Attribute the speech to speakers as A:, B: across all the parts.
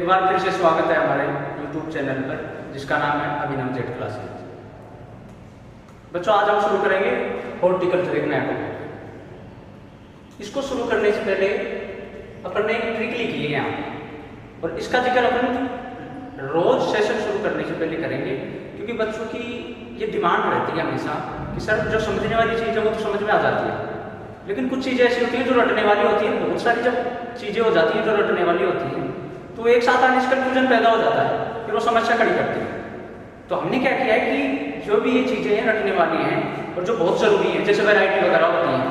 A: बार फिर से स्वागत है हमारे YouTube चैनल पर, जिसका नाम है अभिनव जेड क्लासेस। बच्चों, आज हम शुरू करेंगे हॉर्टिकल्चर एक नया टॉपिक। इसको शुरू करने से पहले अपन ने एक ट्रिक लिखी है यहाँ, और इसका जिक्र अपन रोज सेशन शुरू करने से पहले करेंगे, क्योंकि बच्चों की ये डिमांड रहती है हमेशा कि सर जो समझने वाली चीज़ है वो तो समझ में आ जाती है, लेकिन कुछ चीज़ें ऐसी होती हैं जो रटने वाली होती हैं। बहुत सारी जब चीज़ें हो जाती हैं जो रटने वाली होती हैं तो एक साथ आने से कन्फ्यूजन पैदा हो जाता है, फिर वो समस्या खड़ी करती है। तो हमने क्या किया है कि जो भी ये चीज़ें हैं रटने वाली हैं और जो बहुत ज़रूरी है, जैसे वैरायटी वगैरह होती हैं,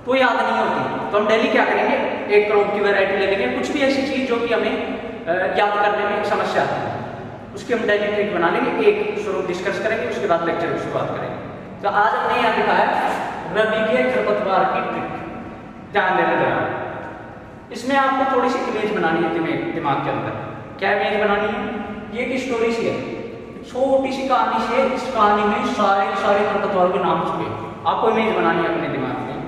A: तो याद नहीं होती, तो हम डेली क्या करेंगे, एक क्रॉप की वैरायटी ले लेंगे। कुछ भी ऐसी चीज़ जो कि हमें याद करने में समस्या आती है, उसकी हम डेली ट्रिक बना लेंगे, एक शुरू डिस्कस करेंगे, उसके बाद लेक्चर की शुरुआत करेंगे। तो आज हमने यहाँ लिखा है रबी के खरपतवार की ट्रिक। ध्यान देना जरा, इसमें आपको थोड़ी सी इमेज बनानी है दिमाग के अंदर। क्या इमेज बनानी है? ये एक स्टोरी सी है, छोटी सी कहानी से, इस कहानी में सारे खरपतवार के नाम छुपे। आपको इमेज बनानी है अपने दिमाग में।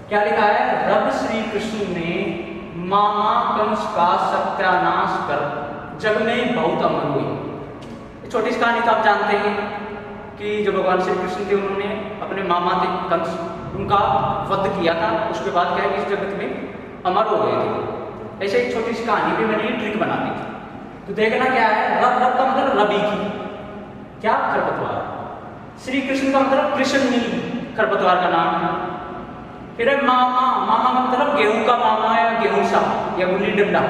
A: क्या लिखा है? रब श्री कृष्ण ने मामा कंस का सत्यानाश कर जग में बहुत अमर हुई। छोटी सी कहानी तो आप जानते हैं कि जो भगवान श्री कृष्ण थे उन्होंने अपने मामा थे कंस, उनका वध किया था। उसके बाद क्या है कि इस जगत में अमर हो गए थे। ऐसे एक छोटी सी कहानी भी मैंने ट्रिक बना दी थी। तो देखना क्या है, रब का मतलब रबी की, क्या खरपतवार। श्री कृष्ण का मतलब कृष्ण नील खरपतवार का नाम है। फिर है मामा, मामा का मतलब गेहूं का मामा या गेहूं सा या गुल्ली डंडा,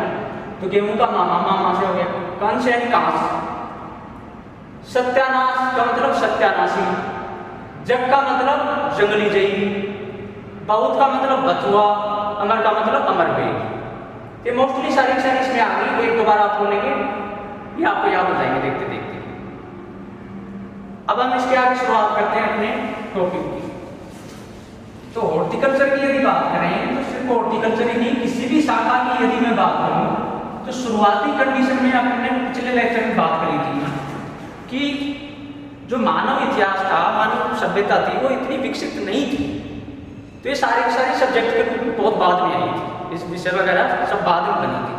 A: तो गेहूं का मामा, मामा से हो गया। कंस यानी कांस। सत्यानाश का मतलब सत्यानाशी। जग का मतलब जंगली जई। बहुत का मतलब बथुआ। अमर का मतलब अमरवेल। ये मोस्टली सारी इसमें आ गई। एक दो बार आप बोलेंगे, ये आपको याद हो जाएंगे देखते देखते। अब हम इसके आगे शुरुआत करते हैं अपने टॉपिक की। तो हॉर्टिकल्चर की यदि बात करें तो सिर्फ हॉर्टिकल्चर ही नहीं, किसी भी शाखा की यदि मैं बात करूं तो शुरुआती कंडीशन में अपने पिछले लेक्चर में बात करी थी कि जो मानव इतिहास था, मानव सभ्यता थी, वो इतनी विकसित नहीं थी। तो ये सारे सब्जेक्ट के रूप में बहुत बाद में आई थी, इस विषय वगैरह सब बाद में बनी थी।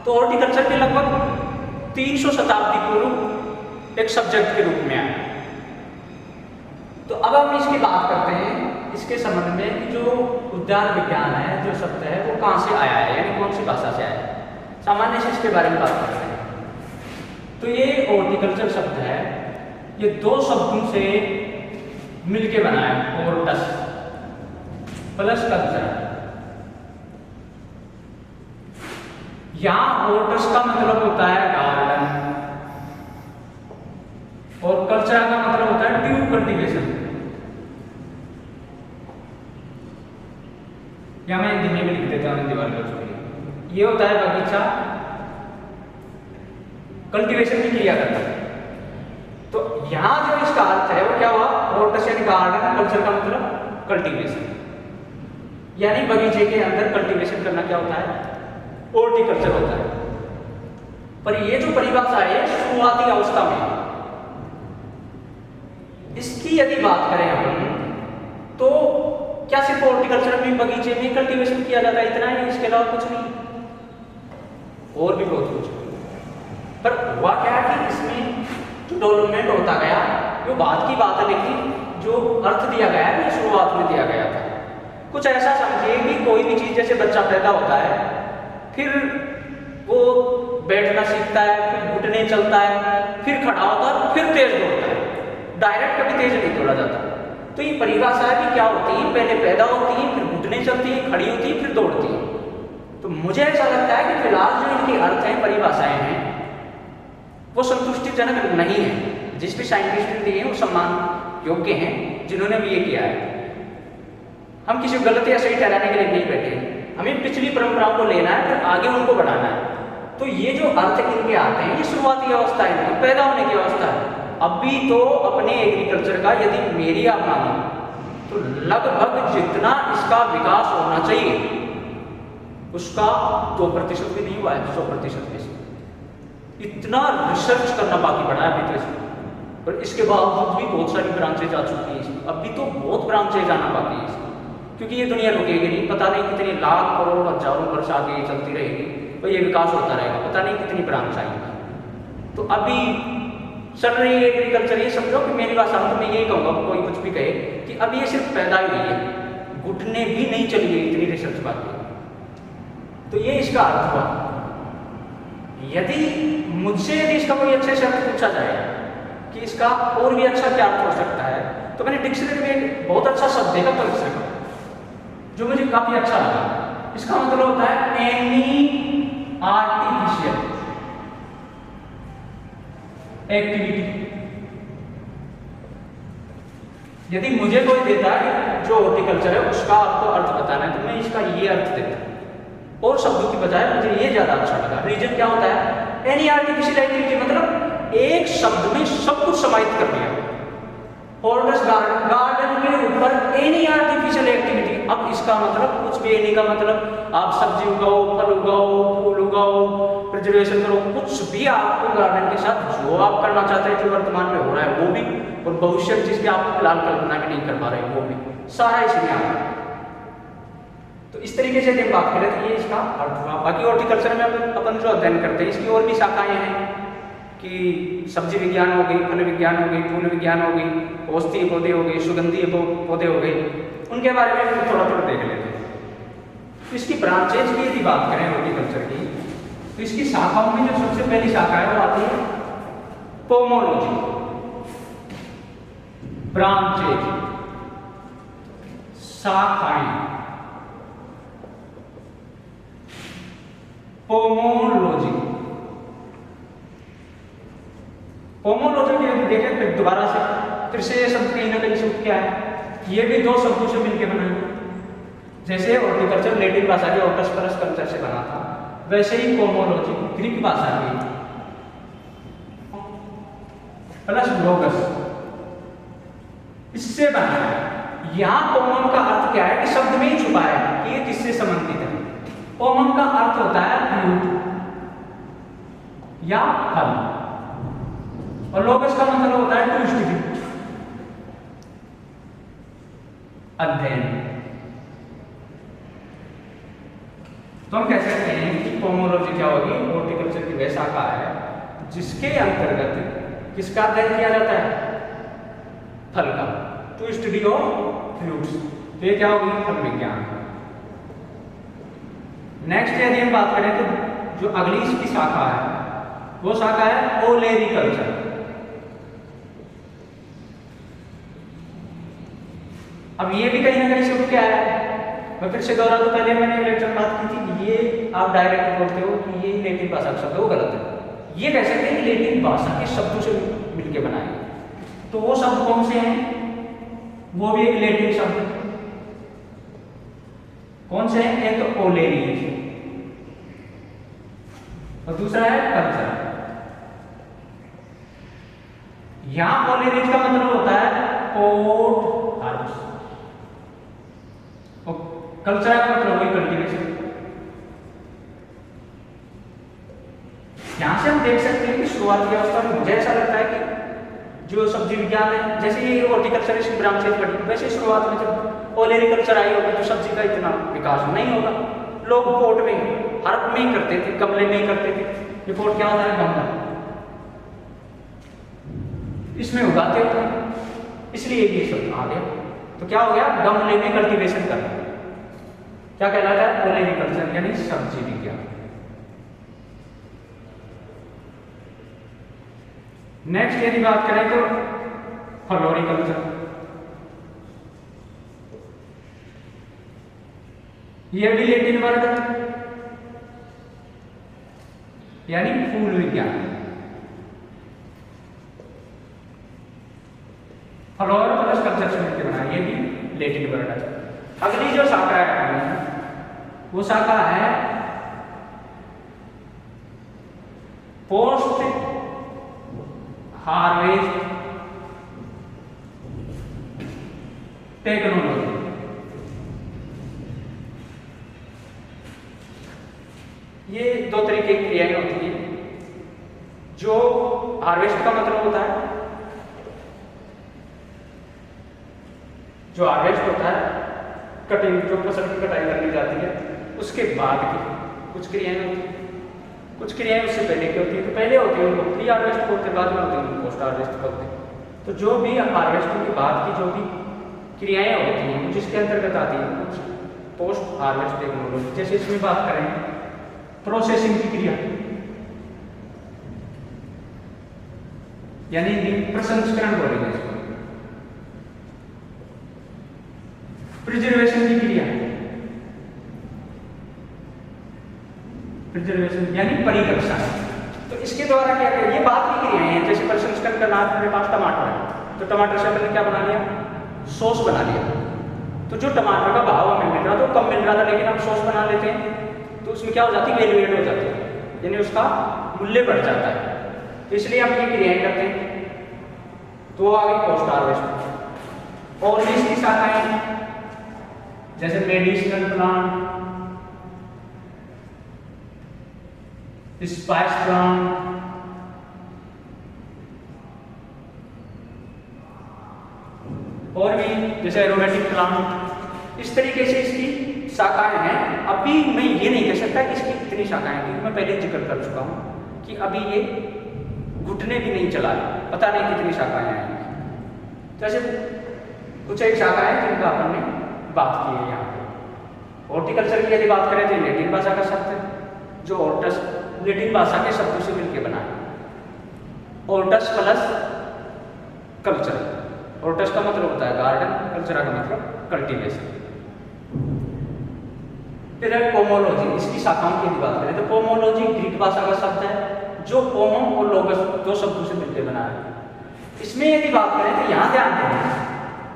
A: तो हॉर्टिकल्चर के लगभग 300 शताब्दी पूर्व एक सब्जेक्ट के रूप में आया। तो अब हम इसकी बात करते हैं इसके संबंध में कि जो उद्यान विज्ञान है, जो शब्द है, वो कहाँ से आया है, यानी कौन सी भाषा से आया है। सामान्य से इसके बारे में बात करते हैं। तो ये हॉर्टिकल्चर शब्द है, ये दो शब्दों से मिलके बना है, हॉर्टस प्लस कल्चर। यहां हॉर्टस का मतलब होता है गार्डन और कल्चर का मतलब होता है ट्यूब कल्टीवेशन। या मैं हिंदी में लिख देता हूं दीवार पर। ये होता है बगीचा, कल्टीवेशन भी किया करता है। तो यहां जो इसका अर्थ है वो क्या हुआ, हॉर्टस यानी गार्डन, कल्चर का मतलब कल्टीवेशन, यानी बगीचे के अंदर कल्टीवेशन करना क्या होता है, हॉर्टिकल्चर होता है। पर ये जो परिभाषा है शुरुआती अवस्था में, इसकी यदि बात करें हम तो क्या सिर्फ हॉर्टिकल्चर में बगीचे में कल्टीवेशन किया जाता है, इतना ही, इसके अलावा कुछ नहीं, और भी बहुत कुछ। पर हुआ क्या कि इसमें जो डेवलपमेंट होता गया वो बाद की बात है, लेकिन जो अर्थ दिया गया है वो शुरुआत में दिया गया था। कुछ ऐसा समझिए कि कोई भी चीज़, जैसे बच्चा पैदा होता है, फिर वो बैठना सीखता है, फिर घुटने चलता है, फिर खड़ा होता है, फिर तेज दौड़ता है। डायरेक्ट कभी तेज नहीं दौड़ा जाता। तो ये परिभाषा भी क्या होती है, पहले पैदा होती है, फिर घुटने चलती है, खड़ी होती है, फिर दौड़ती है। तो मुझे ऐसा लगता है कि फिलहाल जो इनके अर्थ हैं, परिभाषाएं हैं, वो संतुष्टिजनक नहीं है। जिस भी साइंटिस्ट ने दिए हैं वो सम्मान योग्य हैं, जिन्होंने भी ये किया है। हम किसी गलत या सही ठहराने के लिए नहीं बैठे, हमें पिछली परंपराओं को लेना है, फिर आगे उनको बढ़ाना है। तो ये जो अर्थ इनके आते हैं, ये शुरुआती अवस्था है, पैदा होने की अवस्था है। अभी तो अपने एग्रीकल्चर का यदि मेरी आप मानो तो लगभग जितना इसका विकास होना चाहिए उसका 2% भी नहीं हुआ है, 100% में से। इतना रिसर्च करना बाकी पड़ा है अभी तो, पर इसके बावजूद भी बहुत सारी ब्रांचेज आ चुकी हैं इसकी। अभी तो बहुत ब्रांचेज आना बाकी है इसकी, क्योंकि ये दुनिया रुकेगी नहीं। पता नहीं कितने लाख करोड़ हजारों वर्ष आगे चलती रहेगी, तो ये विकास होता रहेगा, पता नहीं कितनी ब्रांच आएगी। तो अभी चल रही है एग्रीकल्चर, ये समझो कि मेरी भाषा में तो मैं यही कहूँगा, कोई कुछ भी कहे कि अभी ये सिर्फ पैदा ही हुई है, घुटने भी नहीं चली है, इतनी रिसर्च बाकी। तो ये इसका अर्थ हुआ। यदि मुझसे इसका कोई अच्छे से अर्थ पूछा जाए कि इसका और भी अच्छा क्या अर्थ हो सकता है, तो मैंने डिक्शनरी में एक बहुत अच्छा शब्द देखा कल्चर का, जो मुझे काफी अच्छा लगा। इसका मतलब होता है एनी आर्टिफिशियल एक्टिविटी। यदि मुझे कोई देता है जो हॉर्टिकल्चर है उसका आपको अर्थ बताना है, तो मैं इसका ये अर्थ देता हूं। और शब्दों की बजाय मुझे ये ज्यादा अच्छा लगा। रीजन क्या होता है? एनी आर्टिफिशियल एक्टिविटी मतलब एक शब्द में सब कुछ समाहित कर दिया। फॉरेस्ट गार्डन, गार्डन के ऊपर एनी आर्टिफिशियल एक्टिविटी। अब इसका मतलब कुछ भी, एनी का मतलब आप सब्जी उगाओ, फल उगाओ, फूल उगाओ, प्रिजर्वेशन करो, कुछ भी आपको गार्डन के साथ जो आप करना चाहते हैं, जो वर्तमान में हो रहा है वो भी, और भविष्य जिसकी आप फिलहाल कल्पना भी नहीं कर पा रहे वो भी, सारा इसमें आ रहा है। तो इस तरीके से जब बात करें तो ये इसका अर्थ हुआ। बाकी हॉर्टिकल्चर में अपन जो अध्ययन करते हैं इसकी और भी शाखाएं हैं कि सब्जी विज्ञान हो गई, फल विज्ञान हो गई, फूल विज्ञान हो गई, औषधीय पौधे हो गए, सुगंधीय पौधे हो गए, उनके बारे में हम थोड़ा थोड़ा देख लेते हैं। इसकी ब्रांचेज की यदि बात करें हॉर्टिकल्चर की, तो इसकी शाखाओं में जो सबसे पहली शाखा है वो आती है पोमोलॉजी। ब्रांचेज, शाखाएं, पोमोलॉजी। पोमोलॉजी के देखें फिर दोबारा फिर से ये शब्द कहीं ना कहीं से क्या है, ये भी दो शब्दों से मिलकर बना है। जैसे हॉर्टिकल्चर लैटिन भाषा के ऑटस परस कल्चर से बना था, वैसे ही पोमोलॉजी ग्रीक भाषा की प्लस लोगस इससे बना है। यहाँ पोमम का अर्थ क्या है कि शब्द में ही छुपा है कि ये किससे संबंधित है। पोमम का अर्थ होता है फ्रूट या फल, और लोगस का मतलब होता है टू स्टडी, अध्ययन। तो हम कह सकते हैं कि पोमोलॉजी क्या होगी, हॉर्टिकल्चर की वह शाखा है जिसके अंतर्गत किसका अध्ययन किया जाता है, फल का, टू स्टडी ऑफ फ्रूट्स। तो ये क्या होगी, फल विज्ञान। नेक्स्ट यदि हम बात करें तो जो अगली इसकी शाखा है वो शाखा है ओलेरिकल्चर। अब ये भी कहीं ना कहीं से क्या है, मैं फिर से दोहरा दूं, पहले मैंने लेक्चर बात की थी कि ये आप डायरेक्ट बोलते हो कि ये लैटिन भाषा का शब्द है, वो गलत है। ये कह सकते हैं कि लैटिन भाषा के शब्दों से मिलकर बनाए। तो वो शब्द कौन से हैं, वो भी एक लैटिन शब्द है। कौन से हैं, एक तो ओलेरियस और दूसरा है कल्चर। यहां ओलेरियस का मतलब होता है पोर्ट हाउस, और कल्चर का मतलब वही कल्टीवेशन। यहां से हम देख सकते हैं कि शुरुआती अवस्था में मुझे ऐसा लगता है कि जो सब्जी विज्ञान है, जैसे ये हॉर्टिकल्चर की ब्रांचेज बढ़ी, वैसे शुरुआत में जब ओलेरिकल्चर आई होगी तो सब्जी का इतना विकास नहीं होगा। लोग पोर्ट में, हड़प में ही करते थे, गमले में ही करते थे। ये पोर्ट क्या होता है, गमला, इसमें उगाते थे, इसलिए ये शब्द आ गया। तो क्या हो गया, गमले में कल्टीवेशन करना, क्या कहलाता है, ओलेरिकल्चर यानी सब्जी विज्ञान। नेक्स्ट यदि बात करें तो फ्लोरिकल्चर, यह भी लैटिन वर्ड है यानी फूल विज्ञान। फ्लोर प्लस कल्चर से मिलकर बना, ये भी लैटिन वर्ड है। अगली जो शाखा है वो शाखा है पोस्ट हार्वेस्ट टेक्नोलॉजी। ये दो तरीके की क्रियाएं होती हैं। जो हार्वेस्ट का मतलब होता है, जो हार्वेस्ट होता है कटिंग, जो फसल की कटाई करनी जाती है, उसके बाद की कुछ क्रियाएं होती हैं। कुछ क्रियाएं उससे पहले की होती है, तो पहले होती है उनको प्री हार्वेस्ट बोलते हैं, बाद में होती है उनको पोस्ट हार्वेस्ट बोलते हैं। तो जो भी हार्वेस्टिंग के बाद की जो भी क्रियाएं होती हैं वो जिसके अंतर्गत आती है कुछ पोस्ट हार्वेस्ट टेक्नोलॉजी। जैसे इसमें बात करें प्रोसेसिंग की क्रिया, यानी प्रसंस्करण बोलेंगे इसको। प्रिजर्वेशन की क्रिया, प्रिजर्वेशन यानी परिरक्षा। तो इसके द्वारा क्या करें, ये बात की क्रियाएं हैं। जैसे प्रसंस्करण करना, मेरे पास टमाटर है, तो टमाटर से मैंने क्या बना लिया, सॉस बना लिया। तो जो टमाटर का भाव हमें मिल रहा था वो कम मिल रहा था, लेकिन हम सॉस बना लेते हैं तो उसमें क्या हो जाती है, वैल्यूएट हो जाती है, यानी उसका मूल्य बढ़ जाता है। तो इसलिए हम ये क्रियाएं करते हैं। तो आ गई पोस्ट हार्वेस्ट। और भी इसकी शाखाएं जैसे मेडिसिनल प्लांट, स्पाइस प्लांट, और भी जैसे एरोमेटिक प्लांट, इस तरीके से इसकी शाखाएं हैं। अभी मैं ये नहीं कह सकता कि इसकी इतनी शाखाएं हैं, क्योंकि मैं पहले जिक्र कर चुका हूं कि अभी ये घुटने भी नहीं चला है, पता नहीं कितनी शाखाएं हैं। जैसे कुछ एक शाखाएं जिनका अपन ने बात की है यहाँ पे। हॉर्टिकल्चर की यदि बात करें तो लैटिन भाषा का शब्द है, जो ऑर्टस लैटिन भाषा के शब्दों से मिलकर बना है। ऑर्टस प्लस कल्चर, ऑर्टस का मतलब होता है गार्डन, कल्चर का मतलब कल्टीवेशन। फिर है पोमोलॉजी, इसकी शाखाओं की बात करें तो पोमोलॉजी ग्रीक भाषा का शब्द है, जो पोमो और लोगस दो शब्दों से मिलकर बना है। इसमें यदि बात करें तो यहाँ ध्यान दें,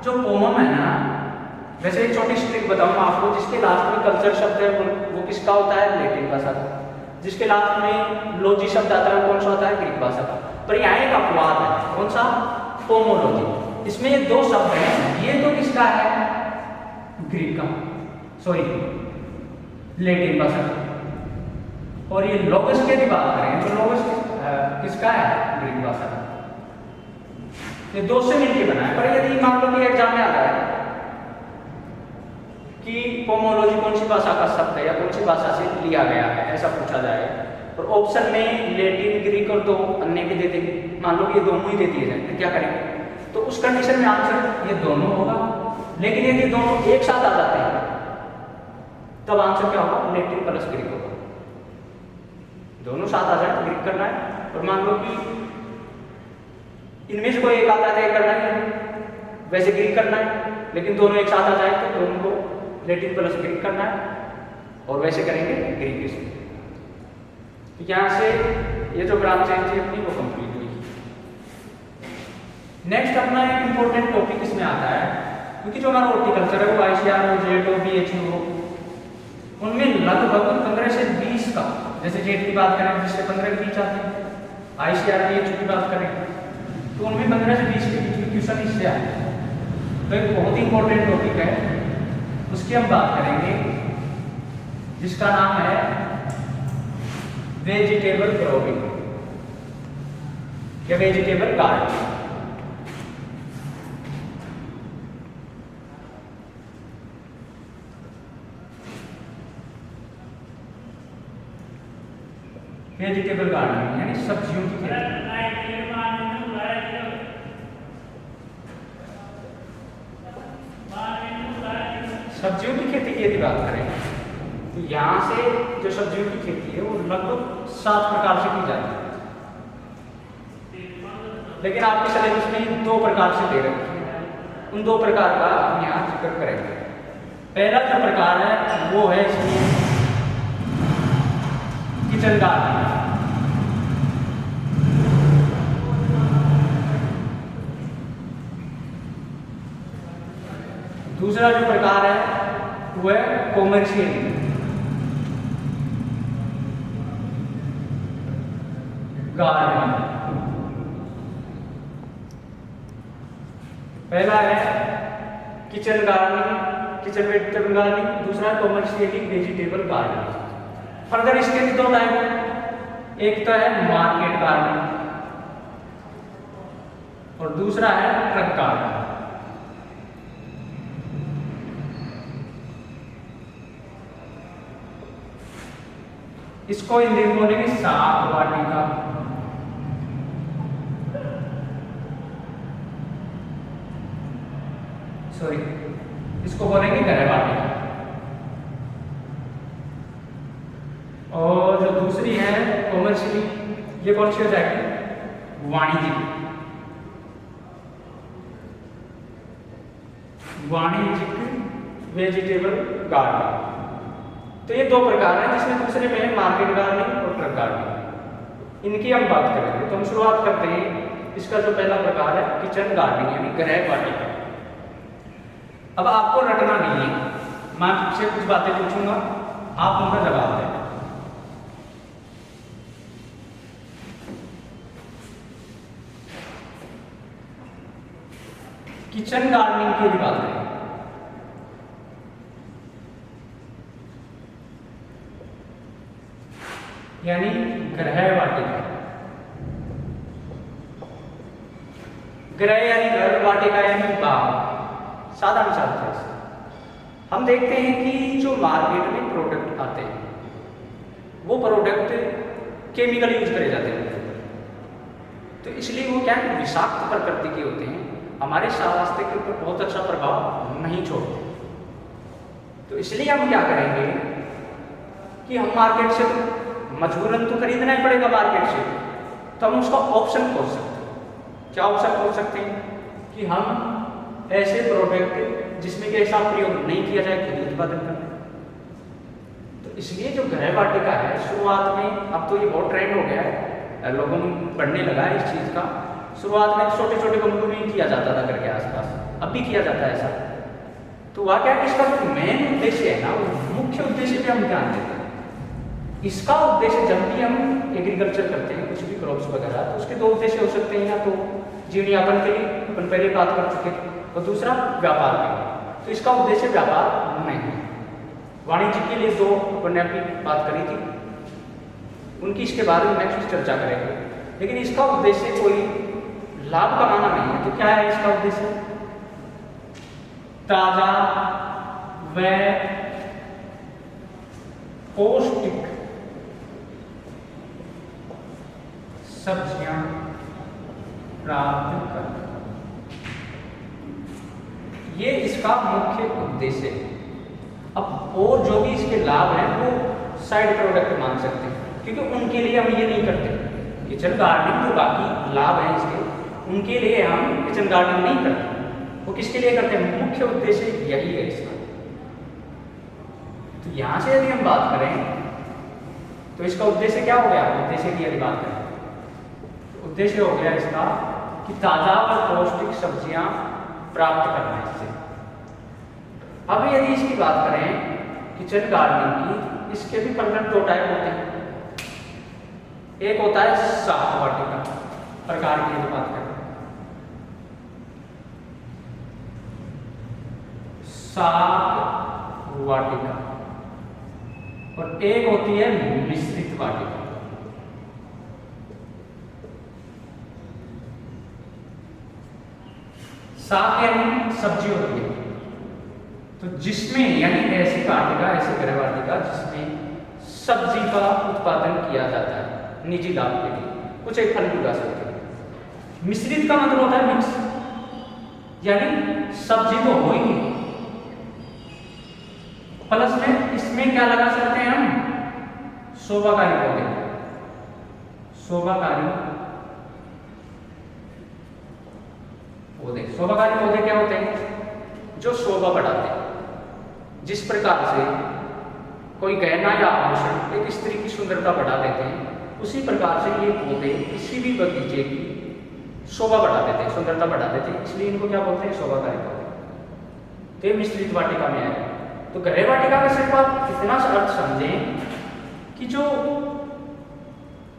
A: जो पोमम है ना, वैसे एक छोटी सी ट्रिक बताऊंगा आपको, जिसके लास्ट में कल्चर शब्द है वो किसका होता है, लैटिन भाषा का। जिसके लास्ट में लॉजी शब्द आता है वो कौन सा होता है, ग्रीक भाषा का। पर यहाँ एक अपवाद है, कौन सा, पोमोलॉजी। इसमें ये दो शब्द हैं, ये तो किसका है, ग्रीक का, सॉरी लैटिन भाषा का। और ये लोगस की बात करें तो लोगस किसका है, ग्रीक भाषा का। ये दो से मिलकर बना है। पर यदि मान लो कि एग्जाम में आ रहा है कि पोमोलॉजी कौन सी भाषा का शब्द है या कौन सी भाषा से लिया गया है, ऐसा पूछा जाए, और ऑप्शन में लैटिन, ग्रीक और दो अन्य भी दे देंगे, मान लो कि ये दोनों ही दे दिए जाए, तो क्या करेंगे, तो उस कंडीशन में आंसर ये दोनों होगा। लेकिन यदि दोनों एक साथ आ जाते हैं तब आंसर क्या होगा, लैटिन प्लस ग्रीक होगा। दोनों साथ आ जाए तो ग्रीक करना है, और मान लो कि इनमें से कोई एक आता है करना है, वैसे ग्रीक करना है, लेकिन दोनों एक साथ आ जाए तो दोनों को लैटिन प्लस ग्रीक करना है, और वैसे करेंगे ग्रीक से। तो यहाँ से ये जो ग्राम चेंज थी अपनी वो कंप्लीट हुई। नेक्स्ट अपना एक इंपॉर्टेंट टॉपिक इसमें आता है, क्योंकि जो हमारा हॉर्टिकल्चर है वो ICAR हो, जेट हो, BHU हो, उनमें लगभग 15 से 20 का, जैसे जेट की बात करें जिससे 15 के बीच आते हैं, ICAR BHU की बात करें तो उनमें 15 से 20 के बीच में क्वेश्चन इससे आए हैं। तो एक बहुत ही इंपॉर्टेंट टॉपिक है, उसकी हम बात करेंगे, जिसका नाम है वेजिटेबल क्रॉपिंग या वेजिटेबल गार्डनिंग। वेजिटेबल गार्डनिंग यानी सब्जियों की खेती। सब्जियों की खेती की यदि बात करें तो यहाँ से जो सब्जियों की खेती है वो लगभग 7 प्रकार से की जाती है, लेकिन आपके सिलेबस में 2 प्रकार से दे रखी है। उन 2 प्रकार का हम यहाँ जिक्र करेंगे। पहला जो प्रकार है वो है इसमें किचन गार्डनिंग। दूसरा जो प्रकार है वो है कॉमर्शियल गार्डनिंग। पहला है kitchen gardening, kitchen vegetable gardening, दूसरा कॉमर्शियली वेजिटेबल गार्डनिंग। फर्दर इसके भी 2 टाइप हैं, एक तो है मार्केट गार्डनिंग और दूसरा है ट्रक गार्डनिंग। इसको हिंदी में बोलेंगे शाक वाटिका। सॉरी, इसको बोलेंगे गृह वाटिका। और जो दूसरी है कॉमर्शियली, ये कौन सी हो जाएगी? वाणिज्यिक। वाणिज्यिक वेजिटेबल गार्डनिंग। तो ये दो प्रकार हैं, जिसमें दूसरे में है मार्केट गार्डनिंग और ट्रक गार्डनिंग। इनकी हम बात करेंगे। तो हम शुरुआत करते हैं। इसका जो पहला प्रकार है किचन गार्डनिंग यानी गृह वाटिका। अब आपको रटना नहीं है, मैं आपसे कुछ बातें पूछूंगा, आप उनका जवाब दें। किचन गार्डनिंग की बात करें। यानी गृह वाटिका। गृह यानी घर, वाटिका यानी बाग। साधारण शब्द है। हम देखते हैं कि जो मार्केट में प्रोडक्ट आते हैं वो प्रोडक्ट केमिकल यूज करे जाते हैं, तो इसलिए वो क्या है, विषाक्त प्रकृति के होते हैं, हमारे स्वास्थ्य के ऊपर बहुत अच्छा प्रभाव नहीं छोड़ते। तो इसलिए हम क्या करेंगे कि हम मार्केट से मजबूरन तो खरीदना ही पड़ेगा मार्केट से, तो हम उसका ऑप्शन खोज सकते हैं। क्या ऑप्शन खोज सकते हैं कि हम ऐसे प्रोडक्ट जिसमें कि ऐसा प्रयोग नहीं किया जाए खुद उत्पादन करना। तो इसलिए जो गृह वाटिका है, शुरुआत में, अब तो ये बहुत ट्रेंड हो गया है, लोगों में बढ़ने लगा है इस चीज़ का। शुरुआत में छोटे छोटे गमलों में किया जाता था घर के आसपास, अब भी किया जाता है ऐसा। तो वह क्या है, इसका जो मेन उद्देश्य है ना, वो मुख्य उद्देश्य पे हम ध्यान देते हैं। इसका उद्देश्य जब भी हम एग्रीकल्चर करते हैं, कुछ भी क्रॉप्स वगैरह, तो उसके दो उद्देश्य हो सकते हैं। या तो जीवन यापन के लिए, अपन पहले बात कर चुके, और दूसरा व्यापार के लिए। तो इसका उद्देश्य व्यापार नहीं है। वाणिज्य के लिए दो अपन ने अभी बात करी थी, उनकी इसके बारे में नेक्स्ट चर्चा करेंगे। लेकिन इसका उद्देश्य कोई लाभ कमाना नहीं है। तो क्या है इसका उद्देश्य? ताजा व पौष्टिक सब्जियां प्राप्त करना, ये इसका मुख्य उद्देश्य है। अब और जो भी इसके लाभ हैं वो साइड प्रोडक्ट मान सकते हैं, क्योंकि उनके लिए हम ये नहीं करते। किचन गार्डनिंग जो बाकी लाभ हैं इसके, उनके लिए हम किचन गार्डनिंग नहीं करते। वो किसके लिए करते हैं? मुख्य उद्देश्य यही है इसका। तो यहाँ से यदि हम बात करें तो इसका उद्देश्य क्या हो गया? उद्देश्य की यदि बात करें तो उद्देश्य हो गया इसका कि ताजा और पौष्टिक सब्जियां प्राप्त करना है इससे। अब यदि इसकी बात करें किचन गार्डनिंग की, इसके भी प्रकार दो टाइप होते हैं। एक होता है शाक वाटिका प्रकार की यदि बात करें, शाक वाटिका, और एक होती है मिश्रित वाटिका। शाक यानी सब्जी होती है, तो जिसमें यानी ऐसी वाटिका, ऐसी गृह वाटिका जिसमें सब्जी का उत्पादन किया जाता है निजी लाभ के लिए, कुछ एक फल भी उगा सकते हैं। मिश्रित का मतलब होता है मिक्स, यानी सब्जी तो हो ही नहीं, प्लस में इसमें क्या लगा सकते हैं हम? शोभाकारी पौधे। शोभाकारी पौधे, शोभाकारी पौधे क्या होते हैं? जो शोभा बढ़ाते हैं। जिस प्रकार से कोई गहना या आभूषण एक स्त्री की सुंदरता बढ़ा देते हैं, उसी प्रकार से ये पौधे किसी भी बगीचे की शोभा बढ़ा देते हैं, सुंदरता बढ़ा देते हैं, इसलिए इनको क्या बोलते हैं? शोभाकारी पौधे। तो मिश्रित वाटिका में है। तो गृह वाटिका का सिर्फ आप इतना सा अर्थ समझें कि जो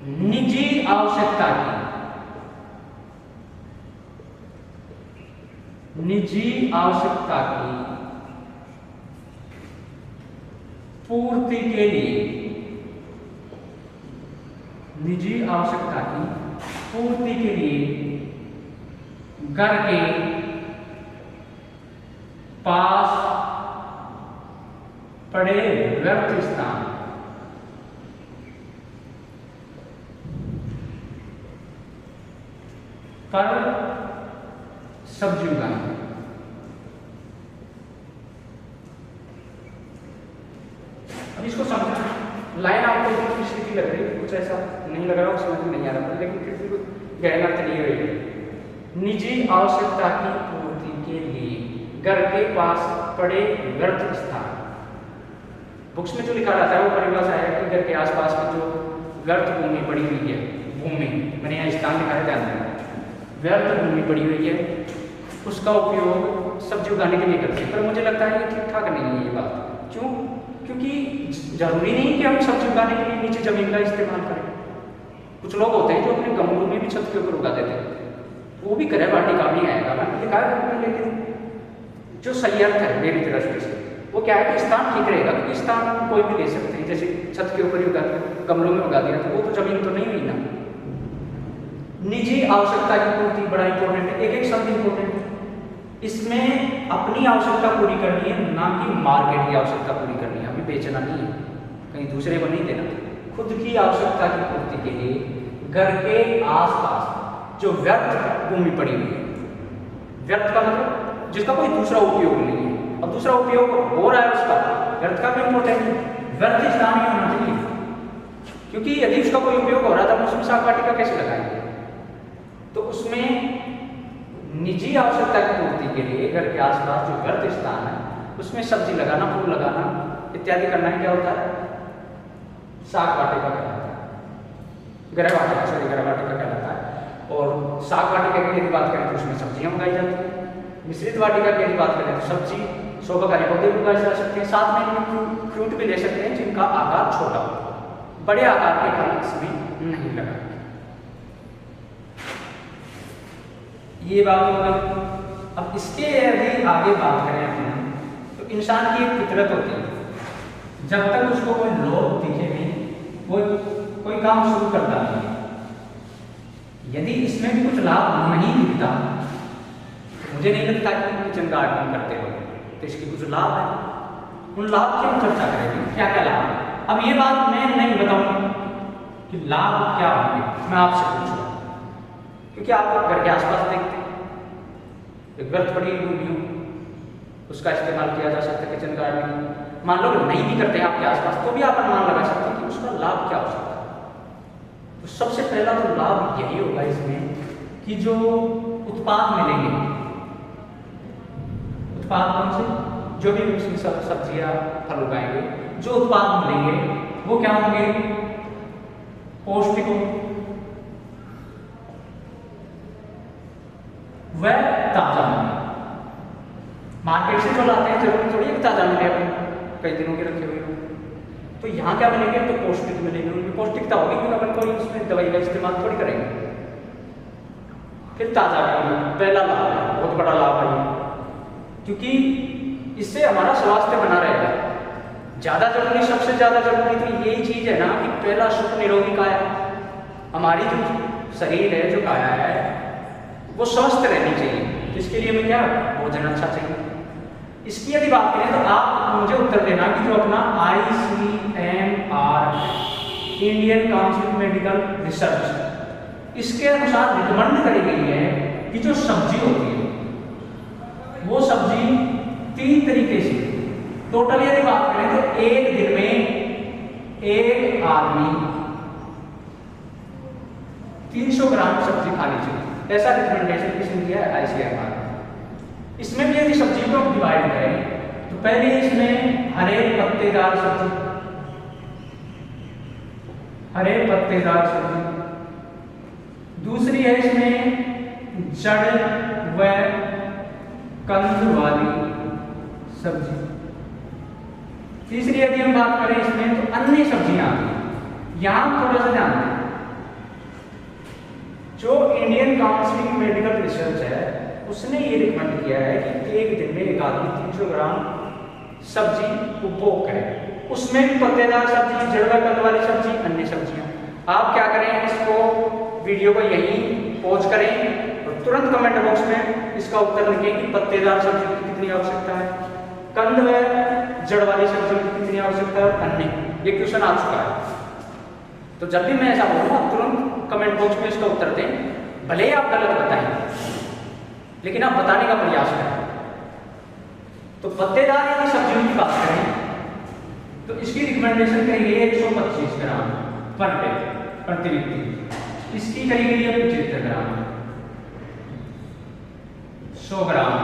A: निजी आवश्यकता की, निजी आवश्यकता की पूर्ति के लिए, निजी आवश्यकता की पूर्ति के लिए घर के पास पड़े व्यर्थ स्थान कर सब्जी उगाएंगे। अब इसको समझना, लाइन आपको इतनी सीधी लग रही है, कुछ ऐसा नहीं लग रहा हो, समझ में नहीं आ रहा, लेकिन फिर भी गहरा क्लियर है। निजी आवश्यकता की पूर्ति के लिए घर के पास पड़े व्यर्थ स्थान, बुक्स में जो लिखा रहता है वो परिभाषा है कि घर के आसपास की जो व्यर्थ भूमि पड़ी हुई है, भूमि मैंने यहाँ स्थान लिखा है, ध्यान देना, व्यर्थ भूमि पड़ी हुई है, उसका उपयोग सब्जी उगाने के लिए करते हैं। पर मुझे लगता है ये ठीक ठाक नहीं है ये बात। क्यों? क्योंकि जरूरी नहीं कि हम सब्जी उगाने के लिए नीचे जमीन का इस्तेमाल करें। कुछ लोग होते हैं जो अपने गमलों में भी छत के ऊपर उगा देते हैं, वो भी करे वाटिका में आएगा, मैंने लिखा है, लेकिन जो सही अर्थ है मेरी दृष्टि से वो क्या है कि स्थान ठीक रहेगा, क्योंकि स्थान कोई भी ले सकते हैं, जैसे छत के ऊपर ही उगा गमलों में उगा दिया तो वो तो जमीन तो नहीं हुई ना। निजी आवश्यकता की पूर्ति बड़ा इंपॉर्टेंट है, एक एक शब्द इंपॉर्टेंट है। इसमें अपनी आवश्यकता पूरी करनी है, ना कि मार्केट की आवश्यकता पूरी करनी है। हमें बेचना नहीं है, कहीं दूसरे को नहीं देना। खुद की आवश्यकता की पूर्ति के लिए घर के आसपास जो व्यर्थ भूमि पड़ी हुई है, व्यर्थ का मतलब जिसका कोई दूसरा उपयोग नहीं है, अब दूसरा उपयोग हो रहा है उसका, व्यर्थ का भी इंपॉर्टेंट है, व्यर्थ स्थान ही होना चाहिए, क्योंकि यदि उसका कोई उपयोग हो रहा था तो उसमें साग वाटिका कैसे लगाएंगे। तो उसमें निजी आवश्यकता की पूर्ति के लिए घर के आसपास जो व्यर्थ स्थान है उसमें सब्जी लगाना, फूल लगाना इत्यादि करना क्या होता है, साग वाटिका कहलाता है, गृह वाटिका, सॉरी गृह वाटिका कहलाता है। और साग वाटिका की यदि बात करें तो उसमें सब्जियां उगाई जाती हैं। मिश्रित वाटिका की यदि बात करें तो सब्जी, शोभाकारी पौधे भी उगाए जा सकते हैं, साथ में इनमें फ्रूट भी ले सकते हैं जिनका आकार छोटा हो, बड़े आकार के फल इसमें नहीं लगा। ये बात हो गई। अब इसके यदि आगे बात करें अपन, तो इंसान की एक फितरत होती है, जब तक उसको कोई लोभ दिखे नहीं कोई काम शुरू करता नहीं है। यदि इसमें भी कुछ लाभ नहीं दिखता, मुझे नहीं लगता कि किचन गार्डनिंग करते हो तो इसके कुछ लाभ है, उन लाभ की हम चर्चा करेंगे, क्या क्या लाभ है। अब ये बात मैं नहीं बताऊंगा कि लाभ क्या होंगे, मैं आपसे पूछूंगा, क्योंकि आप घर के आसपास देखते हैं एक व्यर्थ पड़ी भूमि हो, उसका इस्तेमाल किया जा सकता है किचन गार्डनिंग में। मान लो नहीं भी करते हैं आपके आसपास तो भी आप अनुमान लगा सकते हैं कि उसका लाभ क्या हो सकता है। तो सबसे पहला तो लाभ यही होगा इसमें कि जो उत्पाद मिलेंगे, उत्पाद कौन से, जो भी उसमें सब्जियां फल उगाएंगे, जो उत्पाद मिलेंगे वो क्या होंगे, पौष्टिक होंगे, वह ताजा होंगे। मार्केट से जो लाते हैं जरूरी थोड़ी है ताजा मिले, अपने कई दिनों के रखे हुए हो, तो यहाँ क्या मिलेंगे, तो पौष्टिक मिलेंगे, उनमें पौष्टिकता होगी, क्योंकि अपन कोई उसमें दवाई का इस्तेमाल थोड़ी करेंगे। फिर ताजा मिलेंगे, पहला लाभ है, बहुत बड़ा लाभ है, क्योंकि इससे हमारा स्वास्थ्य बना रहेगा। ज्यादा जरूरी, सबसे ज्यादा जरूरी तो यही चीज है ना कि पहला सुख निरोगी काया, हमारी जो शरीर है, जो काया है वो स्वस्थ रहनी चाहिए। तो इसके लिए हमें क्या, भोजन अच्छा चाहिए। इसकी यदि बात करें तो आप मुझे उत्तर देना कि जो अपना ICMR Indian council of medical research, इसके अनुसार रिकमेंड करी गई है कि जो सब्जी होती है वो सब्जी 3 तरीके से, टोटल यदि बात करें तो एक दिन में एक आदमी 300 ग्राम सब्जी खानी चाहिए, ऐसा रिकमेंडेशन किसने दिया है, ICMR। इसमें भी यदि सब्जी को डिवाइड करें तो पहले इसमें हरे पत्तेदार सब्जी, हरे पत्तेदार सब्जी, दूसरी है इसमें जड़ व कंद वाली सब्जी, तीसरी यदि हम बात करें इसमें तो अन्य सब्जियां आती हैं। यहां थोड़ा सा ध्यान दें, जो Indian council of medical research है उसने ये रिकमेंड किया है कि एक दिन में एक आदमी 300 ग्राम सब्जी उपभोग करें, उसमें भी पत्तेदार सब्जी, जड़ कंद वाली सब्जी, अन्य सब्जियां। आप क्या करें, इसको वीडियो को यहीं पॉज करें और तुरंत कमेंट बॉक्स में इसका उत्तर लिखें कि पत्तेदार सब्जी की कितनी आवश्यकता है, कंद व जड़ वाली सब्जी की कितनी आवश्यकता है, और अन्य। ये क्वेश्चन आ चुका है, तो जब भी मैं ऐसा बोलूँ तुरंत कमेंट बॉक्स में इसका उत्तर दें भले ही आप गलत बताएं, लेकिन आप बताने का प्रयास करें। तो पत्तेदार यदि सब्जियों की बात करें तो इसकी रिकमेंडेशन कही गई है 125 ग्राम पर डे प्रति व्यक्ति। इसकी कही गई है 75 ग्राम, 100 ग्राम,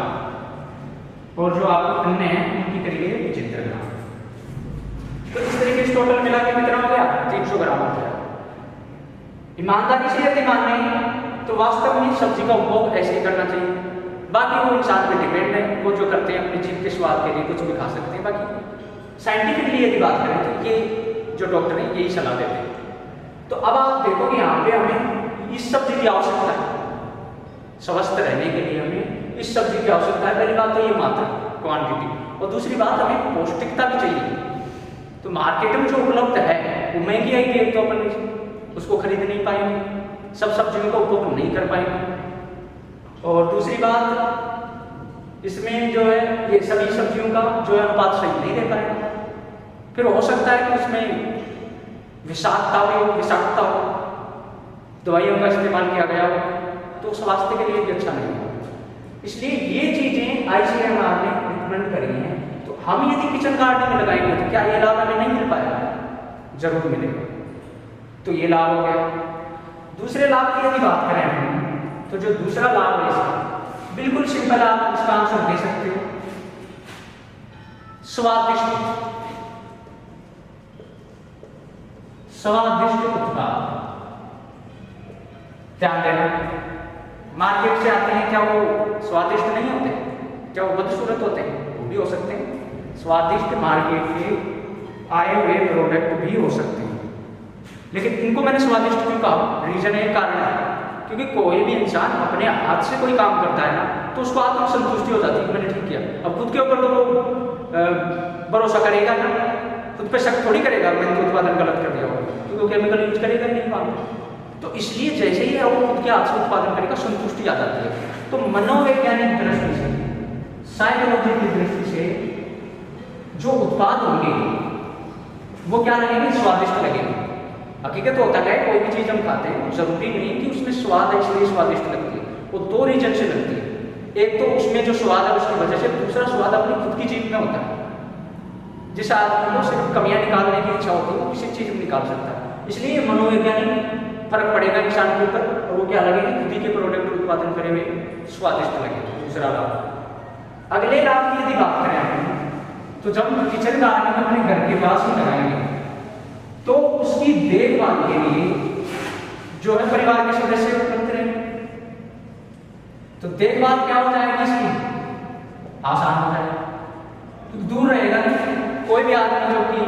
A: और जो आपको अन्य है उनकी कही गई है 75 ग्राम। तो इस तरीके से टोटल मिला के कितना हो गया? 300 ग्राम हो गया। ईमानदारी से यदि माने तो वास्तव में सब्जी का उपभोग ऐसे ही करना चाहिए। बाकी वो इंसान पे डिपेंड है, वो जो करते हैं अपने जीभ के स्वाद के लिए कुछ भी खा सकते हैं। बाकी साइंटिफिकली यदि बात करें तो ये जो डॉक्टर हैं यही सलाह देते हैं। तो अब आप देखोगे यहाँ पे हमें इस सब्जी की आवश्यकता है, स्वस्थ रहने के लिए हमें इस सब्जी की आवश्यकता है। पहली बात तो ये मात्रा, क्वांटिटी, और दूसरी बात हमें पौष्टिकता भी चाहिए। तो मार्केट में जो उपलब्ध है वो महंगी आएगी, एक तो अपन उसको खरीद नहीं पाएंगे, सब सब्जियों का उपभोग नहीं कर पाएंगे। और दूसरी बात इसमें जो है ये सभी सब्जियों का जो है अनुपात सही नहीं दे पाएगा। फिर हो सकता है कि उसमें विषाक्तता हो, दवाइयों का इस्तेमाल किया गया हो, तो स्वास्थ्य के लिए भी अच्छा नहीं हो। इसलिए ये चीजें ICMR ने रिकमेंड करी हैं। तो हम यदि किचन गार्डन में लगाएंगे तो क्या ये लाभ हमें नहीं मिल पाएगा? जरूर मिलेगा। तो ये लाभ हो गया। दूसरे लाभ की यदि बात करें हम, तो जो दूसरा लाभ है इसका बिल्कुल सिंपल, आप इसका आंसर दे सकते हो, स्वादिष्ट उत्पाद। ध्यान देना, मार्केट से आते हैं, क्या वो स्वादिष्ट नहीं होते? क्या वो बदसूरत होते हैं? वो भी हो सकते हैं। स्वादिष्ट मार्केट के आए हुए प्रोडक्ट भी हो सकते हैं, लेकिन इनको मैंने स्वादिष्ट क्यों कहा? रीजन है, कारण है, क्योंकि कोई भी इंसान अपने हाथ से कोई काम करता है ना तो उसको आत्मसंतुष्टि हो जाती है कि मैंने ठीक किया। अब खुद के ऊपर तो वो भरोसा करेगा ना, खुद पे शक थोड़ी करेगा मैंने तो उत्पादन गलत कर दिया होगा, क्योंकि वो केमिकल यूज करेगा ही नहीं वहाँ। तो इसलिए जैसे ही वो खुद के हाथ से उत्पादन करेगा संतुष्टि आ जाती है। तो मनोवैज्ञानिक दृष्टि से, साइकोलॉजी की दृष्टि से जो उत्पाद होंगे वो क्या लगेंगे? स्वादिष्ट लगेंगे। हकीकत होता है कोई भी चीज हम खाते हैं जरूरी नहीं कि उसमें स्वाद है इसलिए स्वादिष्ट लगती है। वो दो रीजन से लगती है। एक तो उसमें जो स्वाद है उसकी वजह से, दूसरा स्वाद अपनी खुद की जीभ में होता है। जिस आदमी को सिर्फ कमियां निकालने की इच्छा होती है वो किसी चीज में निकाल सकता है। इसलिए मनोवैज्ञानिक फर्क पड़ेगा इंसान के ऊपर, और वो क्या लगेगी? खुद ही के प्रोडक्ट उत्पादन करे हुए स्वादिष्ट लगेगा। दूसरा लाभ। अगले लाभ की यदि बात करें हम, तो जब किचन गार्डन अपने घर के पास ही लगाएंगे तो उसकी देखभाल के लिए जो है परिवार के सदस्य उपलब्ध रहेंगे। तो देखभाल क्या हो जाएगी इसकी? आसान हो जाएगा, तो दूर रहेगा नहीं। कोई भी आदमी जो कि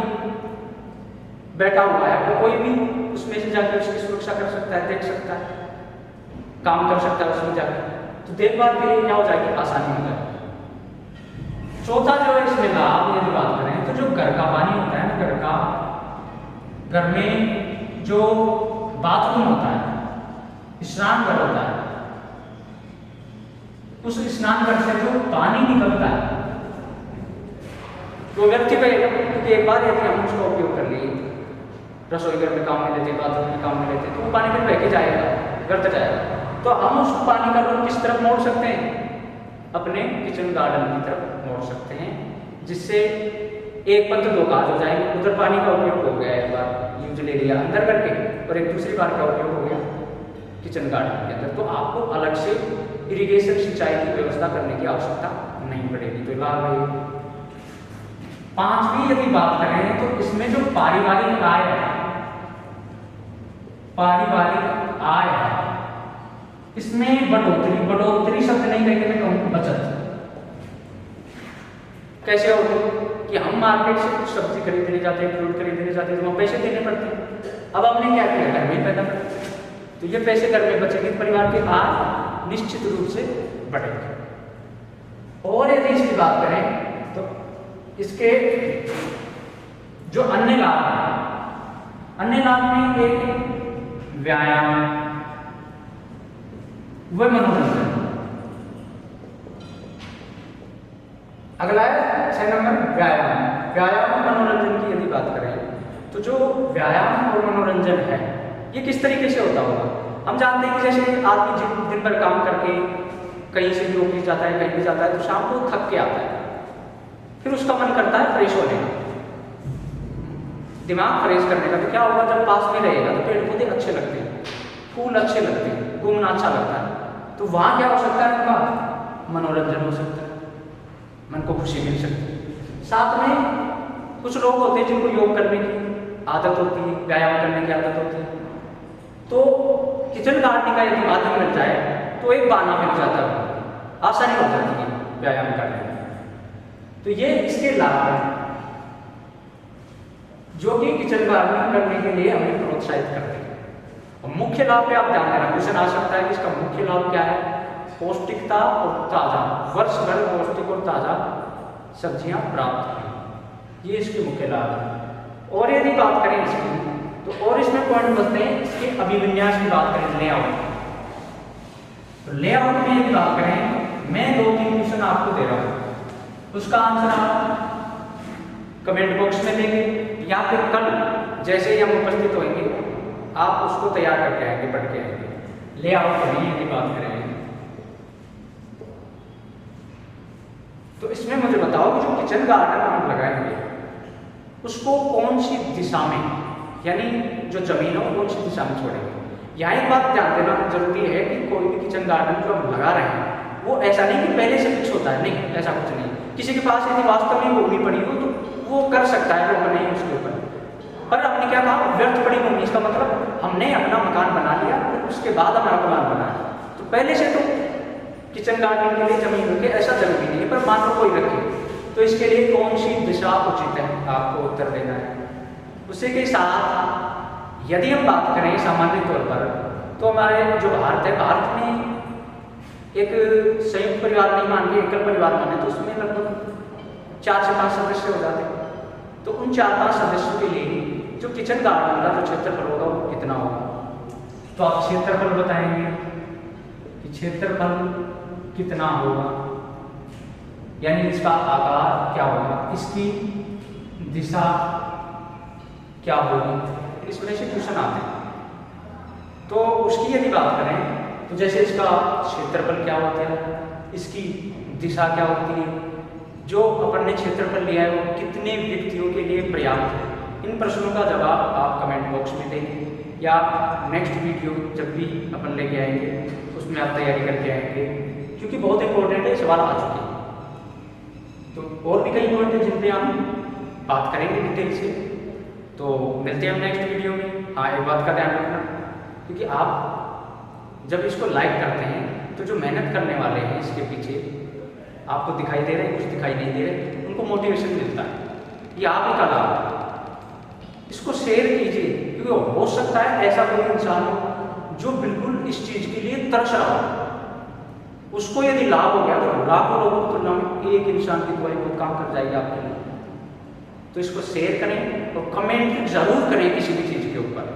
A: बैठा हुआ है वो कोई भी उसमें से जाकर उसकी सुरक्षा कर सकता है, देख सकता है, काम कर सकता है उसमें जाकर। तो देखभाल के लिए क्या हो जाएगी? आसानी हो जाएगी। चौथा जो है इसमें लाभ यदि बात करें तो जो घर का पानी होता है ना, घर में जो बाथरूम होता है, स्नान घर होता है, उस स्नान घर से जो पानी निकलता है वो व्यक्ति पे, क्योंकि एक बार यदि हम उसका उपयोग कर लिए, रसोई घर में काम में लेते, बाथरूम में काम में लेते, तो वो पानी फिर बह के जाएगा, व्यर्थ जाएगा। तो हम उस पानी का रुख किस तरफ मोड़ सकते हैं? अपने किचन गार्डन की तरफ मोड़ सकते हैं, जिससे एक पत्र दो काज हो जाएंगे। उधर पानी का उपयोग हो गया, एक बार यूज ले लिया अंदर करके, और एक दूसरी बार का उपयोग हो गया किचन गार्डन के अंदर। तो आपको अलग से इरिगेशन सिंचाई की व्यवस्था करने की आवश्यकता नहीं पड़ेगी। तो लाभ है। पांचवी यदि बात करें तो इसमें जो पारिवारिक आय है, इसमें बढ़ोतरी शब्द नहीं कहेंगे, मैं कहूँ बचत। कैसे होगी कि हम मार्केट से कुछ सब्जी खरीदने जाते हैं, फ्रूट खरीदने जाते हैं, तो वहाँ पैसे देने पड़ते हैं। अब हमने क्या किया? घर में पैदा कर, तो ये पैसे घर में बचेंगे, परिवार की आय निश्चित रूप से बढ़ेगी। और यदि इसकी बात करें तो इसके जो अन्य लाभ हैं, अन्य लाभ में एक व्यायाम व मनोरंजन। अगला है 6 नंबर व्यायाम और मनोरंजन की यदि बात करें तो जो व्यायाम और मनोरंजन है ये किस तरीके से होता होगा? हम जानते हैं कि जैसे आदमी दिन भर काम करके कहीं से भी ऑफिस जाता है, कहीं भी जाता है, तो शाम को थक के आता है, फिर उसका मन करता है फ्रेश होने का, दिमाग फ्रेश करने का। तो क्या होगा, जब पास में रहेगा तो पेड़ पौधे अच्छे लगते हैं, फूल अच्छे लगते हैं, घूमना अच्छा लगता है, तो वहाँ क्या हो सकता है, उनका मनोरंजन हो सकता है, मन को खुशी मिल सकती है। साथ में कुछ लोग होते हैं जिनको योग करने की आदत होती है, व्यायाम करने की आदत होती है, तो किचन गार्डनिंग का यदि माध्यम मिल जाए तो एक बहाना मिल जाता है, आसानी हो जाती है व्यायाम करने में। तो ये इसके लाभ है जो कि किचन गार्डनिंग करने के लिए हमें प्रोत्साहित करते हैं। और मुख्य लाभ पे आप ध्यान देना, क्वेश्चन आ सकता है कि इसका मुख्य लाभ क्या है। पौष्टिकता और ताज़ा, वर्ष भर पौष्टिक और ताज़ा सब्जियां प्राप्त करें, ये इसके मुख्य लाभ है। और यदि बात करें इसकी, तो और इसमें पॉइंट बनते हैं इसके अभिविन्यास की बात करें, लेआउट। तो लेआउट में यदि बात करें, मैं 2-3 क्वेश्चन आपको दे रहा हूँ, उसका आंसर आप कमेंट बॉक्स में देंगे या फिर कल जैसे ही हम उपस्थित होंगे आप उसको तैयार करके आएंगे, पढ़ के आएंगे। लेआउट करनी यदि बात करें तो इसमें मुझे बताओ कि जो किचन गार्डन हम लगाएंगे उसको कौन सी दिशा में, यानी जो जमीन हो कौन सी दिशा में छोड़ेंगे। यहाँ एक बात ध्यान देना जरूरी है कि कोई भी किचन गार्डन जो हम लगा रहे हैं वो ऐसा नहीं कि पहले से फिक्स होता है, नहीं, ऐसा कुछ नहीं। किसी के पास यदि वास्तव में भूमि पड़ी हो तो वो कर सकता है, वो नहीं उसके ऊपर। पर हमने क्या कहा, व्यर्थ पड़ी भूमि, इसका मतलब हमने अपना मकान बना लिया उसके बाद हमारा प्लान बनाया। तो पहले से तो किचन गार्डनिंग के लिए जमीन रखे ऐसा जरूरी नहीं है, पर मान लो कोई रखे तो इसके लिए कौन सी दिशा उचित है आपको उत्तर देना है। उसी के साथ यदि हम बात करें सामान्य तौर पर, तो हमारे जो भारत है, भारत में एक संयुक्त परिवार नहीं मान के एकल परिवार माने तो उसमें लगभग 4 से 5 सदस्य हो जाते हैं। तो उन 4-5 सदस्यों के लिए जो किचन गार्डन का जो क्षेत्रफल होगा वो कितना होगा, तो आप क्षेत्रफल बताएंगे कि क्षेत्रफल कितना होगा, यानी इसका आकार क्या होगा, इसकी दिशा क्या होगी। इस वजह से क्वेश्चन आते हैं। तो उसकी यदि बात करें तो जैसे इसका क्षेत्रफल क्या होता है, इसकी दिशा क्या होती है, जो अपन ने क्षेत्रफल लिया है वो कितने व्यक्तियों के लिए पर्याप्त है। इन प्रश्नों का जवाब आप कमेंट बॉक्स में देंगे या नेक्स्ट वीडियो जब भी अपन लेके आएंगे उसमें आप तैयारी करके आएंगे, क्योंकि बहुत इंपॉर्टेंट है, सवाल आ चुके हैं। तो और भी कई पॉइंट है जिन पे हम बात करेंगे डिटेल से। तो मिलते हैं हम नेक्स्ट वीडियो में। हाँ, एक बात का ध्यान रखना, क्योंकि आप जब इसको लाइक करते हैं तो जो मेहनत करने वाले हैं इसके पीछे आपको दिखाई दे रहे हैं, कुछ दिखाई नहीं दे रहे, उनको मोटिवेशन मिलता है, ये आप ही का लाभ है। इसको शेयर कीजिए, क्योंकि हो सकता है ऐसा कोई इंसान हो जो बिल्कुल इस चीज़ के लिए तरस रहा हो, उसको यदि लाभ हो गया तो लाखों लोगों की तुलना में एक इंसान की दुआई बहुत काम कर जाएगी आपके लिए। तो इसको शेयर करें और कमेंट जरूर करें किसी भी चीज़ के ऊपर।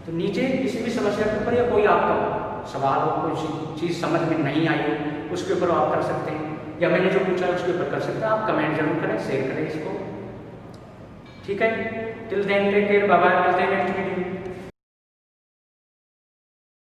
A: तो नीचे किसी भी समस्या के ऊपर या कोई आपका सवाल हो, कोई चीज़ समझ में नहीं आई हो, उसके ऊपर आप कर सकते हैं, या मैंने जो पूछा है उसके ऊपर कर सकते हैं। आप कमेंट जरूर करें, शेयर करें इसको, ठीक है। Till then take care, bye bye, मिलते हैं नेक्स्ट वीडियो।